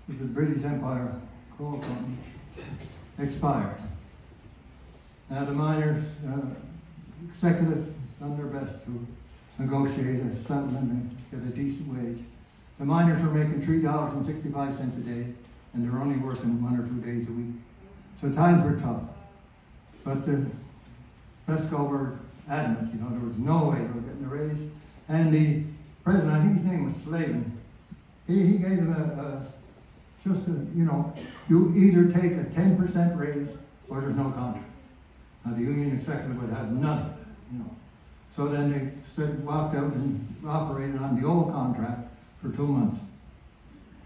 was the British Empire Coal Company, expired. Now the miners, executive, done their best to negotiate a settlement and get a decent wage. The miners were making $3.65 a day, and they were only working 1 or 2 days a week. So times were tough. But the Presco were adamant, you know, there was no way they were getting a raise. And the president, I think his name was Slavin, he gave them you either take a 10% raise or there's no contract. Now the union executive would have none of that, you know. So then they walked out and operated on the old contract for 2 months.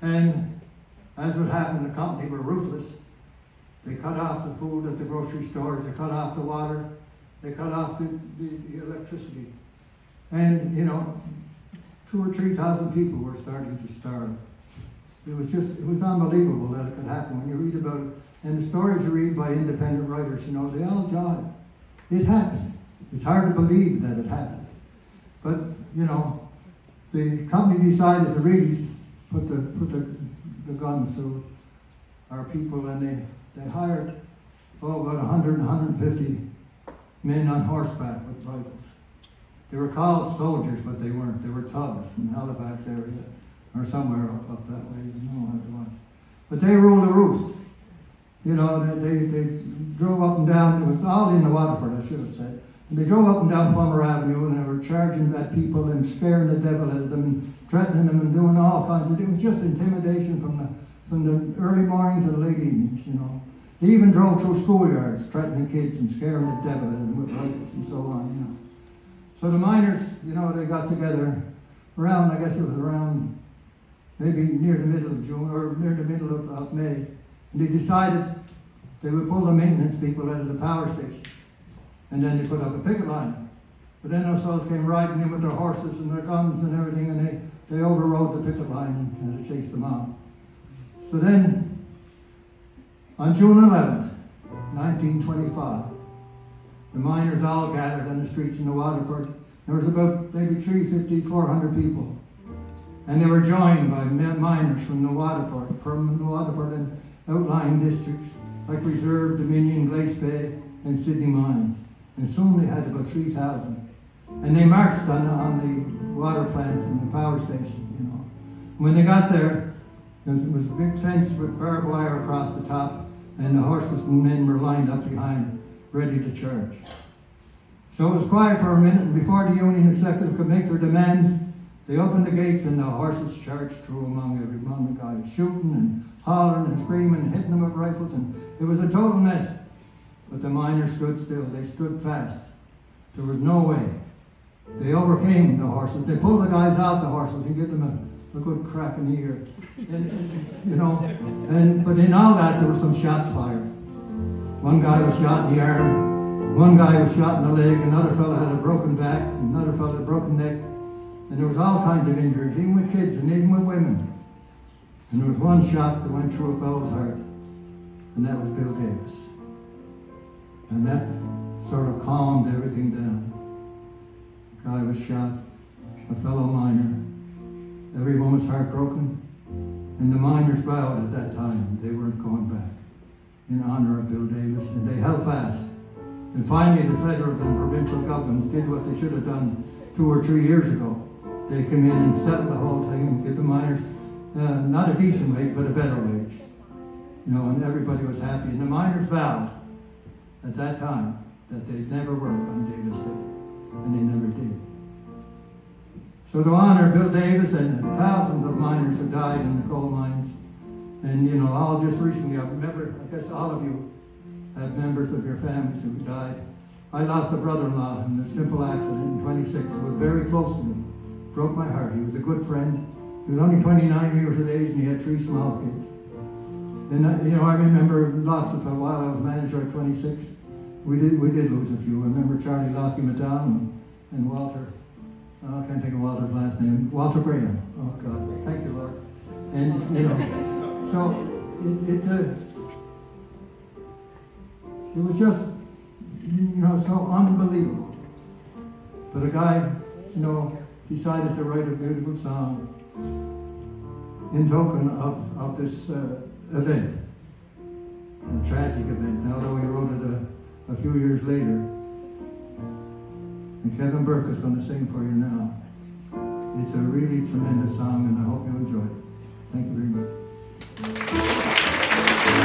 And as would happen, the company were ruthless. They cut off the food at the grocery stores, they cut off the water, they cut off the electricity. And, you know, 2,000 or 3,000 people were starting to starve. It was unbelievable that it could happen when you read about it. And the stories you read by independent writers, you know, they all jive. It happened. It's hard to believe that it happened. But, you know, the company decided to really put the guns to our people, and they hired, about 100, 150 men on horseback with rifles. They were called soldiers, but they weren't. They were thugs from the Halifax area, or somewhere up that way, you know how it was. But they ruled the roost. You know, they drove up and down. It was all in the Waterford, I should have said. And they drove up and down Plummer Avenue, and they were charging at people and scaring the devil out of them and threatening them and doing all kinds of. It was just intimidation from the early morning to the late evenings. You know, they even drove through schoolyards, threatening kids and scaring the devil out of them with rifles and so on. You know, so the miners, you know, they got together around. I guess it was around maybe near the middle of June or near the middle of May. And they decided they would pull the maintenance people out of the power station. And then they put up a picket line. But then those fellows came riding in with their horses and their guns and everything, and they overrode the picket line and they chased them out. So then, on June 11th, 1925, the miners all gathered on the streets in the Waterford. There was about maybe 350, 400 people. And they were joined by miners from the Waterford and outlying districts like Reserve, Dominion, Glace Bay, and Sydney Mines. And soon they had about 3,000. And they marched on the water plant and the power station, you know. When they got there, there was a big fence with barbed wire across the top, and the horses and men were lined up behind, ready to charge. So it was quiet for a minute, and before the union executive could make their demands, they opened the gates and the horses charged through among the guys, shooting and hollering and screaming and hitting them with rifles, and it was a total mess. But the miners stood still. They stood fast. There was no way. They overcame the horses. They pulled the guys out the horses and gave them a good crack in the ear. You know, but in all that, there were some shots fired. One guy was shot in the arm. One guy was shot in the leg. Another fellow had a broken back. Another fellow had a broken neck. And there was all kinds of injuries, even with kids and even with women. And there was one shot that went through a fellow's heart. And that was Bill Davis. And that sort of calmed everything down. The guy was shot, a fellow miner. Everyone was heartbroken. And the miners vowed at that time they weren't going back in honor of Bill Davis. And they held fast. And finally the federal and provincial governments did what they should have done 2 or 3 years ago. They came in and settled the whole thing and give the miners not a decent wage, but a better wage. You know, and everybody was happy. And the miners vowed at that time that they'd never work on Davis Day, and they never did. So to honor Bill Davis and thousands of miners who died in the coal mines, and you know, all just recently, I remember, I guess all of you have members of your families who died. I lost a brother-in-law in a simple accident in 26, who was very close to me. Broke my heart. He was a good friend. He was only 29 years of age and he had 3 small kids. And you know, I remember lots of them. While I was manager at 26, we did lose a few. I remember Charlie Lockie McDowell and Walter. I can't think of Walter's last name. Walter Graham. Oh God, thank you, Lord. And you know, so it was just, you know, so unbelievable. But a guy, you know, decided to write a beautiful song. in token of this event, a tragic event, although he wrote it a few years later. And Kevin Burke is going to sing for you now. It's a really tremendous song, and I hope you enjoy it. Thank you very much.